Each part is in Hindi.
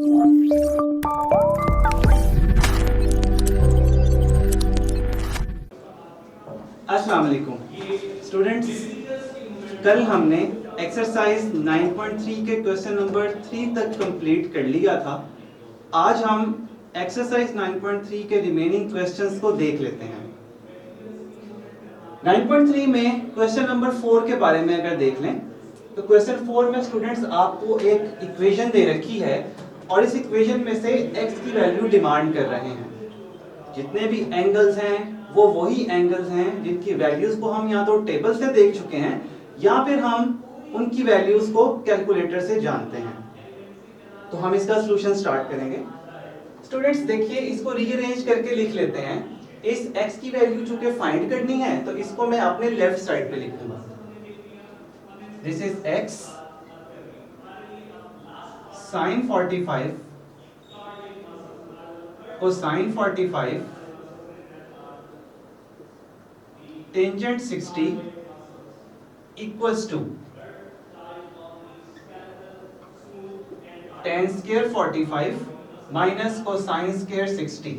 अस्सलाम वालेकुम स्टूडेंट्स, कल हमने एक्सरसाइज 9.3 के क्वेश्चन नंबर 3 तक कंप्लीट कर लिया था। आज हम एक्सरसाइज 9.3 के रिमेनिंग क्वेश्चंस को देख लेते हैं। 9.3 में क्वेश्चन नंबर 4 के बारे में अगर देख लें तो क्वेश्चन 4 में स्टूडेंट्स आपको एक इक्वेशन दे रखी है और इस इक्वेशन में से x की वैल्यू डिमांड कर रहे हैं। जितने भी एंगल्स हैं वो वही एंगल्स हैं जिनकी वैल्यूज को हम या तो टेबल से देख चुके हैं या फिर हम उनकी वैल्यूज को कैलकुलेटर से जानते हैं। तो हम इसका सॉल्यूशन स्टार्ट करेंगे। स्टूडेंट्स देखिए, इसको रीअरेंज करके लिख लेते हैं। इस x की वैल्यू चूंकि फाइंड करनी है तो इसको मैं अपने लेफ्ट साइड पे लिखूंगा। This is x sin 45 cosine 45 tangent 60 equals to tan square 45 minus cosine square 60।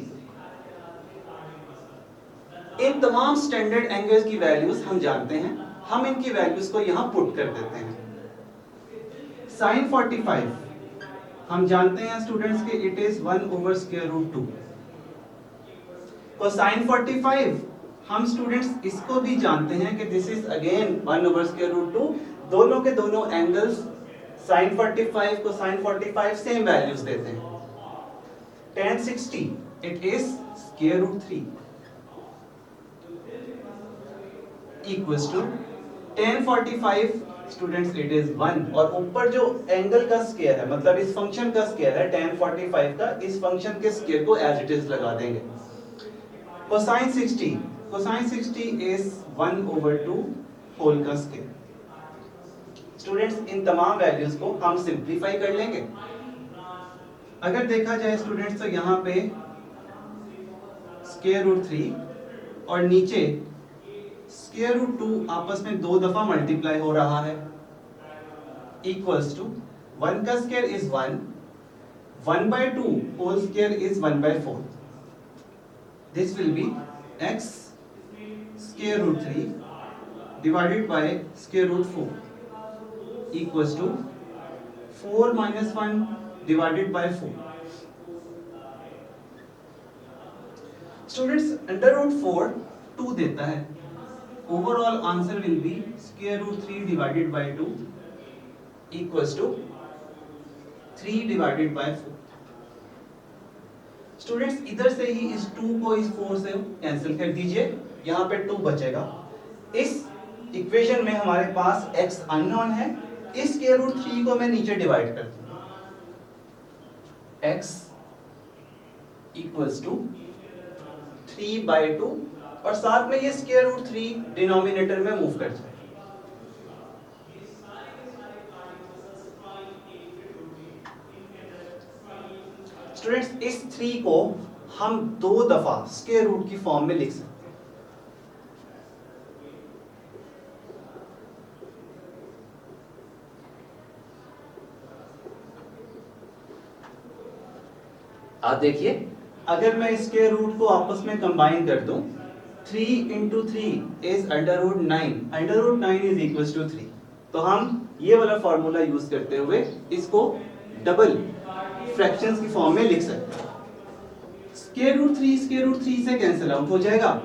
इन तमाम स्टैंडर्ड एंगल्स की वैल्यूज हम जानते हैं, हम इनकी वैल्यूज को यहां पुट कर देते हैं। sin 45 हम जानते हैं स्टूडेंट्स कि इट इज 1/√2। cosine 45 हम स्टूडेंट्स इसको भी जानते हैं कि दिस इज अगेन 1/√2। दोनों के दोनों angles sin 45 cosine 45 same values देते हैं। tan 60 it is √3 equals to tan 45 students it is 1 और ऊपर जो एंगल का स्क्वायर है, मतलब इस फंक्शन का स्क्वायर है tan 45 का, इस फंक्शन के स्क्वायर को एज इट इज लगा देंगे। cosine 60 is 1/2 होल का स्क्वायर। स्टूडेंट्स इन तमाम वैल्यूज को हम सिंपलीफाई कर लेंगे। अगर देखा जाए स्टूडेंट्स तो यहाँ पे √3 और नीचे √2 आपस में 2 दफा मल्टीप्लाई हो रहा है, इक्वल्स टू 1 का square is 1, 1/2 whole square is 1/4। This will be x √3 divided by √4 equals to 4 minus 1 divided by 4। Students √4 2 देता है। Overall answer will be √3 divided by 2 equals to 3 divided by 4। Students इधर से ही इस 2 को इस 4 से कैंसिल कर दीजिए, यहाँ पे 2 बचेगा। इस इक्वेशन में हमारे पास x अननोन है, इस √3 को मैं नीचे डिवाइड कर दूंगा। x इक्वल्स टू 3/2 और साथ में ये √3 डिनोमिनेटर में मूव कर जाए। स्टूडेंट्स इस 3 को हम 2 दफा स्क्वायर रूट की फॉर्म में लिख सकते हैं। आप देखिए, अगर मैं इसके रूट को आपस में कंबाइन कर दूं, 3 into 3 is √9, √9 is equals to 3। तो हम ये वाला फॉर्मूला यूज करते हुए इसको डबल फ्रैक्शंस की फॉर्म में लिख सकते हैं। √3 से कैंसिल आउट हो जाएगा।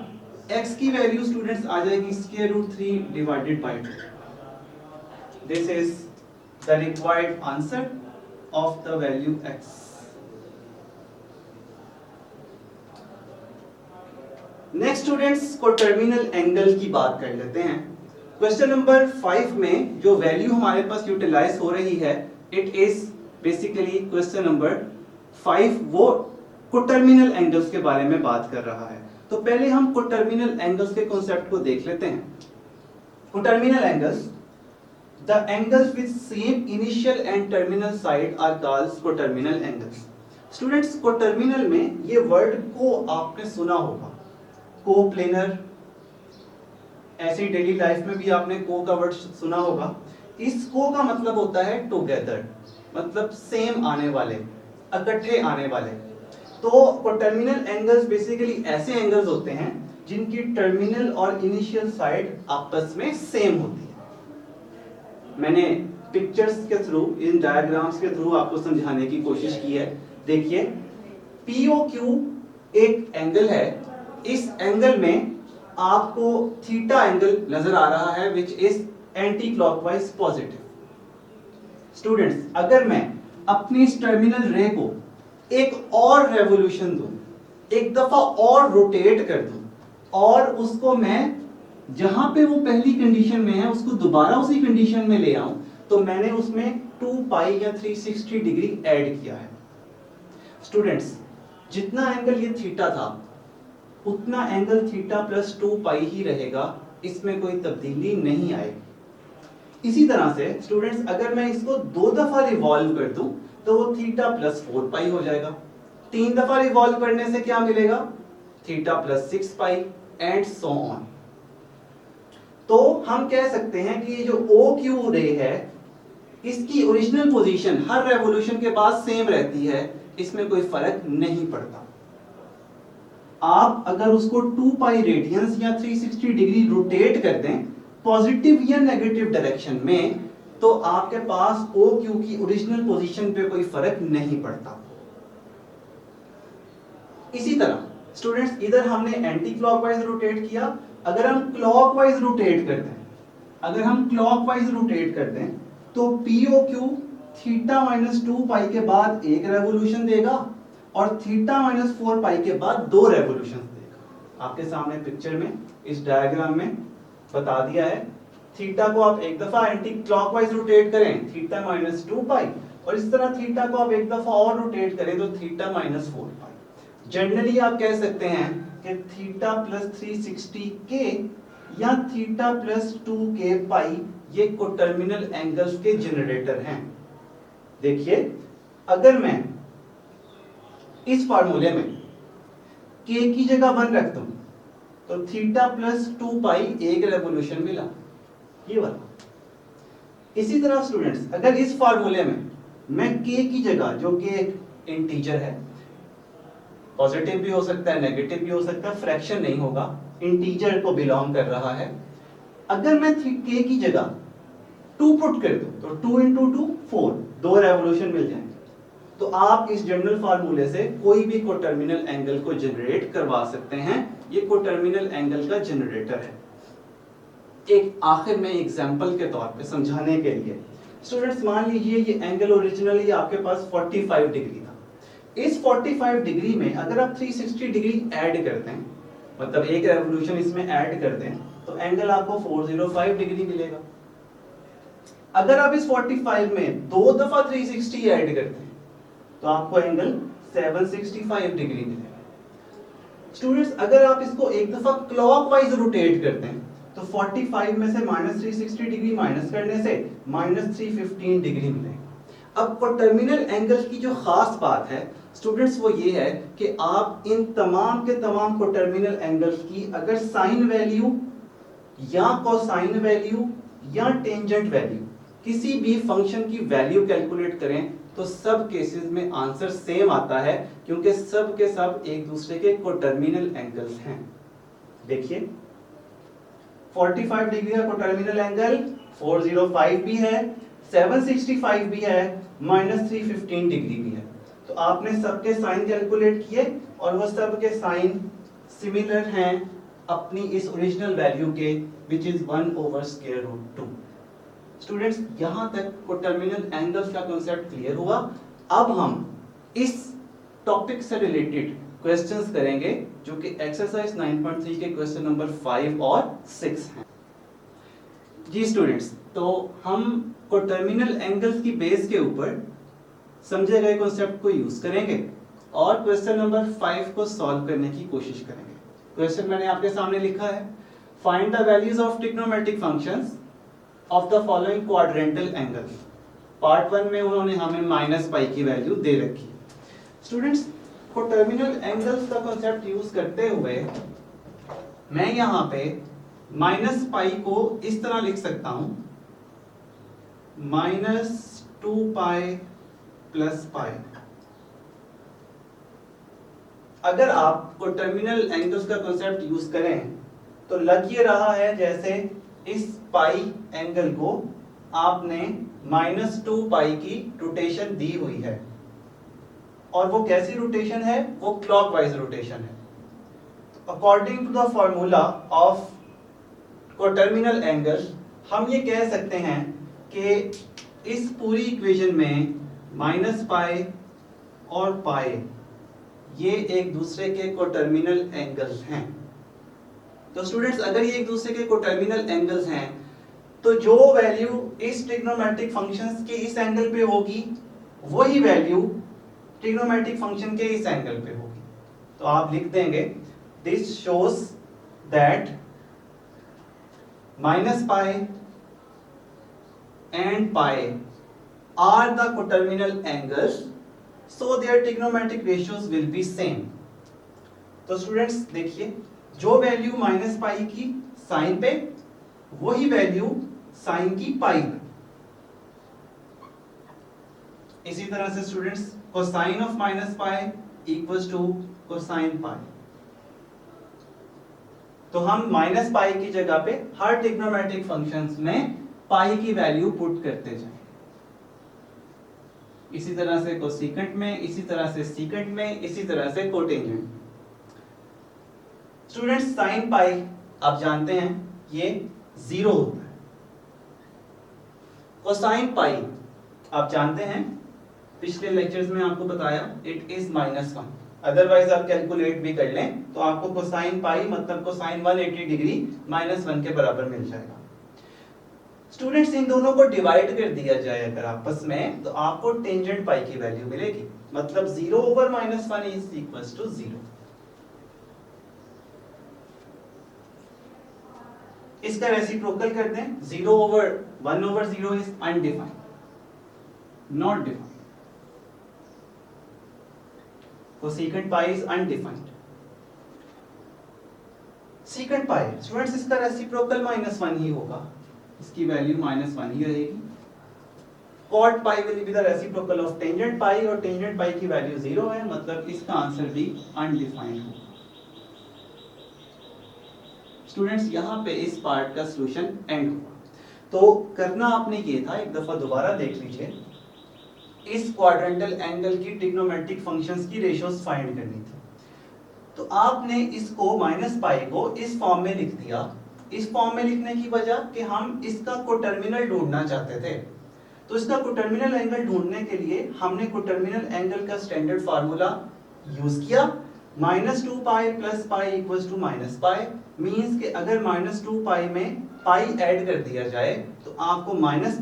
x की वैल्यू स्टूडेंट्स आ जाएगी √3 divided by 2। This is the required answer of the value x। Next students को टर्मिनल एंगल की बात कर लेते हैं। क्वेश्चन नंबर 5 में जो वैल्यू हमारे पास यूटिलाइज हो रही है, it is basically question number 5 वो कोटर्मिनल एंगल्स के बारे में बात कर रहा है। तो पहले हम कोटर्मिनल एंगल्स के कॉन्सेप्ट को देख लेते हैं। Coterminal angles, the angles with same initial and terminal side are called coterminal angles. Students coterminal में ये वर्ड को आपने सुना होगा, कोप्लेनर, ऐसी डेली लाइफ में भी आपने को का वर्ड सुना होगा। इस को का मतलब होता है टुगेदर, मतलब सेम आने वाले। इकट्ठे आने वाले। तो कोटर्मिनल एंगल्स बेसिकली ऐसे एंगल्स होते हैं जिनकी टर्मिनल और इनिशियल साइड आपस में सेम होती है। मैंने पिक्चर्स के थ्रू, इन डायग्राम्स के थ्रू आपको समझाने की कोशिश की है। देखिए POQ एक एंगल है, इस एंगल में आपको थीटा एंगल नजर आ रहा है which is anti clockwise positive. Students, अगर मैं अपनी इस टर्मिनल रे को एक और रेवोल्यूशन दूं, एक दफा और रोटेट कर दूं और उसको मैं जहां पे वो पहली कंडीशन में है उसको दोबारा उसी कंडीशन में ले आऊं, तो मैंने उसमें 2 पाई या 360 डिग्री ऐड किया है। स्टूडेंट्स, जितना एंगल ये थीटा था उतना एंगल थीटा प्लस 2 पाई ही रहेगा, इसमें कोई तब्दीली नहीं आएगी। इसी तरह से स्टूडेंट्स, अगर मैं इसको 2 दफा रिवॉल्व कर दूं तो वो थीटा प्लस 4 पाई हो जाएगा। 3 दफा रिवॉल्व करने से क्या मिलेगा? Theta plus 6 pi and so on. तो हम कह सकते हैं कि ये जो OQ रे है इसकी ओरिजिनल पोजीशन हर रेवोल्यूशन के बाद सेम रहती है, इसमें कोई फर्क नहीं पड़ता। आप अगर उसको 2 पाई रेडियंस या 360 डिग्री रोटेट कर दें पॉजिटिव या नेगेटिव डायरेक्शन में, तो आपके पास OQ की ओरिजिनल पोजीशन पे कोई फर्क नहीं पड़ता। इसी तरह स्टूडेंट्स, इधर हमने एंटी क्लॉकवाइज रोटेट किया, अगर हम क्लॉकवाइज रोटेट कर दें, अगर हम क्लॉकवाइज रोटेट कर दें तो POQ थीटा माइनस 2 पाई के बाद एक रेवोल्यूशन देगा और थीटा माइनस 4 पाई के बाद 2 रेवोल्यूशन देगा। आपके सामने पिक्चर में इस डायग्राम में बता दिया है। थीटा को आप एक दफा एंटी क्लॉकवाइज रोटेट करें थीटा माइनस 2 पाई, और इस तरह थीटा को आप एक दफा और रोटेट करें तो थीटा माइनस 4 पाई। जनरली आप कह सकते हैं कि थीटा प्लस 360 के या थीटा प्लस 2k पाई ये कोटर्मिनल एंगल्स के जनरेटर हैं। देखिए, अगर मैं इस फार्मूले में k की जगह 1 रख दूं तो थीटा प्लस 2 पाई एक रेवोल्यूशन मिला, ये वाला। इसी तरह स्टूडेंट्स, अगर इस फार्मूले में मैं k की जगह, जो कि एक इंटीजर है, पॉजिटिव भी हो सकता है नेगेटिव भी हो सकता है, फ्रैक्शन नहीं होगा, इंटीजर को बिलोंग कर रहा है, अगर मैं k की जगह 2 पुट कर दूं तो 2 इंटू 2 4, 2 रेवोल्यूशन मिल जाएंगे। तो आप इस जनरल फार्मूले से कोई भी कोटर्मिनल एंगल को जनरेट करवा सकते हैं, ये कोटर्मिनल एंगल का जनरेटर है। एक आखिर में एग्जांपल के तौर पे समझाने के लिए स्टूडेंट्स, मान लीजिए ये एंगल ओरिजिनली आपके पास 45 डिग्री था। इस 45 डिग्री में अगर आप 360 डिग्री ऐड करते हैं, मतलब एक रेवोल्यूशन इसमें ऐड कर दें, तो एंगल आपको 405 डिग्री मिलेगा। अगर आप इस 45 में 2 दफा 360 ऐड करते हैं तो आपको एंगल 765 डिग्री मिलेगा। स्टूडेंट्स, अगर आप इसको एक दफा क्लॉकवाइज रोटेट करते हैं तो 45 में से माइनस 360 डिग्री माइनस करने से माइनस 315 डिग्री मिलेगा। अब कोटर्मिनल एंगल की जो खास बात है स्टूडेंट्स वो ये है कि आप इन तमाम के तमाम कोटर्मिनल एंगल्स की अगर साइन वैल्यू या कोसाइन वैल्यू या टेंजेंट वैल्यू किसी भी फंक्शन की वैल्यू कैलकुलेट करें तो सब केसेस में आंसर सेम आता है, क्योंकि सब के सब एक दूसरे के कोटर्मिनल एंगल्स हैं। देखिए 45 डिग्री का कोटर्मिनल एंगल 405 भी है, 765 भी है, माइनस 315 डिग्री भी है। तो आपने सबके साइन कैलकुलेट किए और वो सबके साइन सिमिलर हैं अपनी इस ओरिजिनल वैल्यू के, विच इज 1/√2। स्टूडेंट्स, यहां तक कोटर्मिनल एंगल्स का कॉन्सेप्ट क्लियर हुआ। अब हम इस टॉपिक से रिलेटेड क्वेश्चंस करेंगे जो कि एक्सरसाइज 9.3 के क्वेश्चन नंबर 5 और 6 हैं। जी स्टूडेंट्स, तो हम कोटर्मिनल एंगल्स की बेस के ऊपर समझे गए कॉन्सेप्ट को यूज करेंगे और क्वेश्चन नंबर 5 को सॉल्व करने की कोशिश करेंगे। क्वेश्चन मैंने आपके सामने लिखा है, find the values of trigonometric functions of the following quadrantal angles. Part 1 में उन्होंने हमें माइनस पाई की वैल्यू दे रखी है। स्टूडेंट्स, कोटर्मिनल एंगल्स का कॉन्सेप्ट यूज करते हुए मैं यहाँ पे माइनस पाई को इस तरह लिख सकता हूं, -2 पाई प्लस पाई। अगर आप को टर्मिनल एंगल्स का कॉन्सेप्ट यूज करें तो लग ये रहा है जैसे इस पाई एंगल को आपने -2 पाई की रोटेशन दी हुई है, और वो कैसी रोटेशन है, वो क्लॉकवाइज रोटेशन है। According to the formula of coterminal angle हम ये कह सकते हैं कि इस पूरी इक्वेशन में -पाई और पाई ये एक दूसरे के कोटर्मिनल एंगल्स हैं। तो स्टूडेंट्स अगर ये एक दूसरे के कोटर्मिनल एंगल्स हैं तो जो वैल्यू इस ट्रिग्नोमेट्रिक फंक्शंस के इस एंगल पे होगी वही वैल्यू ट्रिग्नोमेट्रिक फंक्शन के इस एंगल पे होगी। तो आप लिख देंगे this shows that -pi and pi are the coterminal angles, so their trigonometric ratios will be same। तो स्टूडेंट्स देखिए, जो वैल्यू -पाई की साइन पे वही वैल्यू साइन की पाई पे। इसी तरह से students cosine of -pi equals to cosine pi. तो हम -पाई की जगह पे हर ट्रिग्नोमेट्रिक फंक्शंस में पाई की वैल्यू पुट करते जाएं। इसी तरह से कोसेकेंट में, इसी तरह से सीकेंट में, इसी तरह से कोटेंजेंट। स्टूडेंट्स साइन पाई आप जानते हैं ये 0 होता है। कोसाइन पाई आप जानते हैं, पिछले लेक्चर्स में आपको बताया इट इज -1। अदरवाइज आप कैलकुलेट भी कर लें तो आपको कोसाइन पाई मतलब कोसाइन 180 डिग्री -1 के बराबर मिल जाएगा। स्टूडेंट्स इन दोनों को डिवाइड कर दिया जाए अगर आपस में तो आपको टेंजेंट पाई की वैल्यू मिलेगी, मतलब 0/-1 इज इक्वल्स टू 0। इसका रेसिप्रोकल कर दें, 0/1/0 is undefined, not defined. Cosecant pi is undefined. Secant pi students इसका रेसिप्रोकल -1 ही होगा, इसकी वैल्यू -1 ही रहेगी। Cot pi will be the reciprocal of tangent pi, और टेंजेंट पाई की वैल्यू 0 है, मतलब इसका आंसर भी अनडिफाइंड होगा। स्टूडेंट्स यहाँ पे इस पार्ट का सॉल्यूशन एंड हुआ। तो करना आपने ये था, एक दफा दोबारा देख लीजिए, इस क्वाड्रेंटल एंगल की ट्रिग्नोमेट्रिक फंक्शंस की रेशियोज फाइंड करनी थी। तो आपने इसको -पाई को इस फॉर्म में लिख दिया। इस फॉर्म में लिखने की वजह कि हम इसका कोटर्मिनल ढूंढना चाहते थे। तो इसका कोटर्मिनल एंगल ढूंढने के लिए हमने कोटर्मिनल एंगल का स्टैंडर्ड फार्मूला यूज किया, -2 pi plus pi equals to -pi. Means कि अगर -2 पाई में पाई ऐड कर दिया जाए तो आपको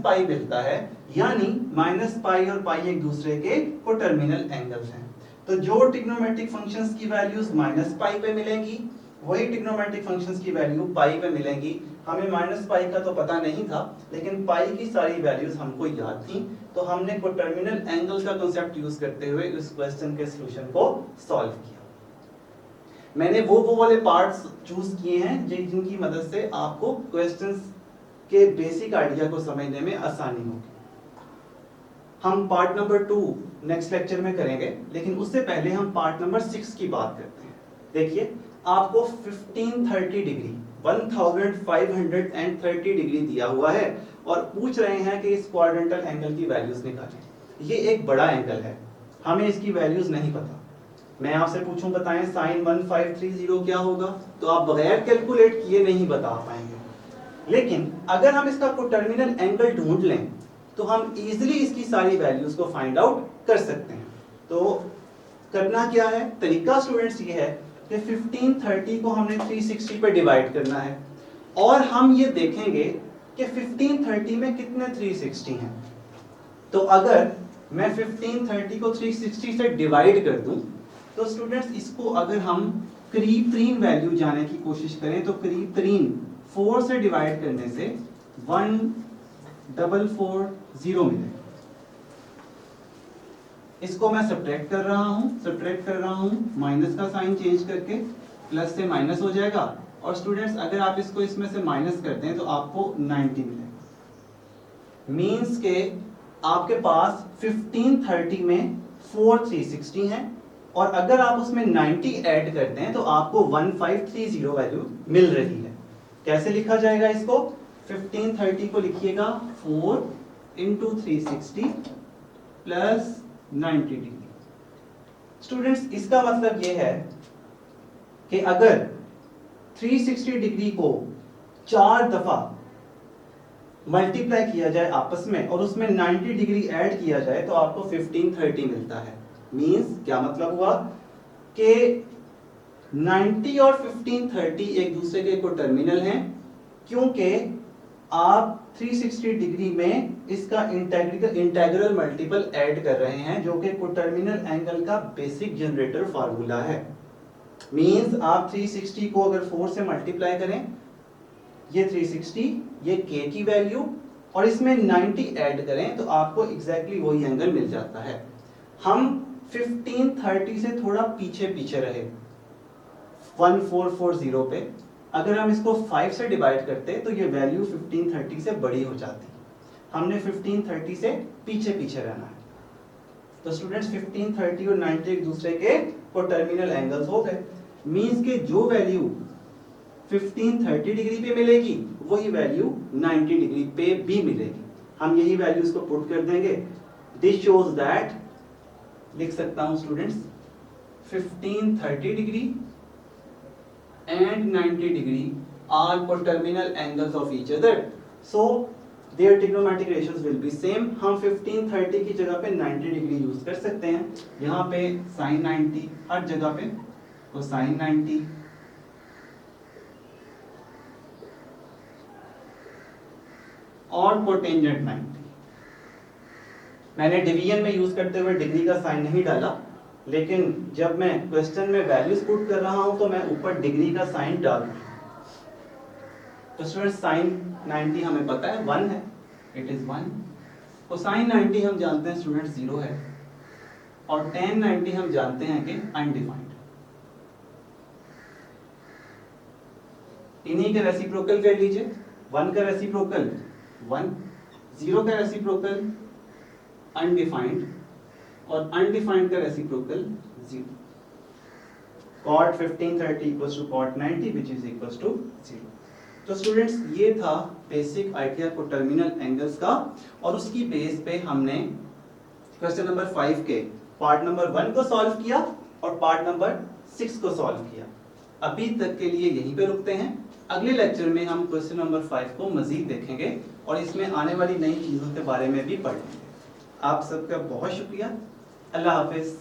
-पाई मिलता है, यानी -पाई और पाई एक दूसरे के कोटर्मिनल एंगल्स हैं। तो जो ट्रिग्नोमेट्रिक फंक्शंस की वैल्यूज -पाई पे मिलेंगी वही ट्रिग्नोमेट्रिक फंक्शंस की वैल्यू पाई पे मिलेंगी। हमें -पाई का तो पता नहीं था, लेकिन पाई की सारी वैल्यूज हमको याद थी, तो हमने कोटर्मिनल एंगल का कांसेप्ट यूज करते हुए इस क्वेश्चन के सॉल्यूशन को सॉल्व किया। मैंने वो वाले पार्ट्स चूज किए हैं जिनकी मदद से आपको क्वेश्चंस के बेसिक आइडिया को समझने में आसानी होगी। हम पार्ट नंबर 2 नेक्स्ट लेक्चर में करेंगे, लेकिन उससे पहले हम पार्ट नंबर 6 की बात करते हैं। देखिए, आपको 1530 डिग्री 1530 डिग्री दिया हुआ है और पूछ रहे हैं कि इस क्वाड्रेंटल एंगल की वैल्यूज निकालें। ये एक बड़ा एंगल है, हमें इसकी वैल्यूज नहीं पता। मैं आपसे पूछूं बताएं साइन 1530 क्या होगा, तो आप बगैर कैलकुलेट किए नहीं बता पाएंगे। लेकिन अगर हम इसका कोटर्मिनल एंगल ढूंढ लें तो हम इजीली इसकी सारी वैल्यूज को फाइंड आउट कर सकते हैं। तो करना क्या है, तरीका स्टूडेंट्स ये है कि 1530 को हमने 360 पे डिवाइड करना है, और हम ये देखेंगे कि 1530 में कितने 360 हैं। तो अगर मैं 1530 को 360 से डिवाइड कर दूं तो स्टूडेंट्स इसको अगर हम करीब तरीन वैल्यू जाने की कोशिश करें तो करीब तरीन 4 से डिवाइड करने से 1440 मिलेगा। इसको मैं सब्ट्रैक्ट कर रहा हूं, माइनस का साइन चेंज करके, प्लस से माइनस हो जाएगा, और स्टूडेंट्स अगर आप इसको इसमें से माइनस कर दें तो आपको 90 मिलेगा। मींस के आपके पास 1530 में 4 360 हैं और अगर आप उसमें 90 ऐड करते हैं तो आपको 1530 वैल्यू मिल रही है। कैसे लिखा जाएगा इसको? 1530 को लिखिएगा 4 इंटू 360 प्लस 90 डिग्री। स्टूडेंट्स इसका मतलब ये है कि अगर 360 डिग्री को 4 दफा मल्टीप्लाई किया जाए आपस में और उसमें 90 डिग्री ऐड किया जाए तो आपको 1530 मिलता है। मींस क्या मतलब हुआ कि 90 और 1530 एक दूसरे के कोटर्मिनल हैं, क्योंकि आप 360 डिग्री में इसका इंटेग्रल मल्टीपल ऐड कर रहे हैं, जो कि कोटर्मिनल एंगल का बेसिक जनरेटर फार्मूला है। मींस आप 360 को अगर 4 से मल्टीप्लाई करें, ये 360, ये k की वैल्यू, और इसमें 90 ऐड करें तो आपको एग्जैक्टली वही एंगल मिल जाता है। हम 1530 से थोड़ा पीछे रहे 1440 पे। अगर हम इसको 5 से डिवाइड करते तो ये वैल्यू 1530 से बड़ी हो जाती। हमने 1530 से पीछे रहना है। तो स्टूडेंट्स 1530 और 90 एक दूसरे के कोटर्मिनल एंगल्स हो गए। मींस के जो वैल्यू 1530 डिग्री पे मिलेगी वही वैल्यू 90 डिग्री पे भी मिलेगी। हम यही वैल्यूज को पुट कर देंगे। दिस शोज दैट, लिख सकता हूं students, 1530 degree and 90 degree are coterminal angles of each other, so their trigonometric ratios will be same। हम 1530 की जगह पे 90 डिग्री यूज कर सकते हैं। यहाँ पे sin 90, हर जगह पे तो sin 90 और कोटेंजेंट 90। मैंने डिवीजन में यूज करते हुए डिग्री का साइन नहीं डाला, लेकिन जब मैं क्वेश्चन में वैल्यूज पुट कर रहा हूं तो मैं ऊपर डिग्री का साइन डाल रहा हूं। तो स्टूडेंट साइन 90 हमें पता है 1 है, इट इज 1। कोसाइन 90 हम जानते हैं स्टूडेंट 0 है, और tan 90 हम जानते हैं कि अनडिफाइंड। इन्हीं के रेसिप्रोकल कर लीजिए। 1 का रेसिप्रोकल 1, 0 का रेसिप्रोकल अनडिफाइंड, और अनडिफाइंड का reciprocal 0। cot 1530 equals to cot 90 which is equals to 0। तो स्टूडेंट्स ये था बेसिक आइडिया कोटर्मिनल एंगल्स का, और उसकी बेस पे हमने क्वेश्चन नंबर 5 के पार्ट नंबर 1 को सॉल्व किया और पार्ट नंबर 6 को सॉल्व किया। अभी तक के लिए यहीं पे रुकते हैं। अगले लेक्चर में हम क्वेश्चन नंबर 5 को मजीद देखेंगे और इसमें आने वाली नई चीजों के बारे में भी पढ़ेंगे। आप सबका बहुत शुक्रिया। अल्लाह हाफिज।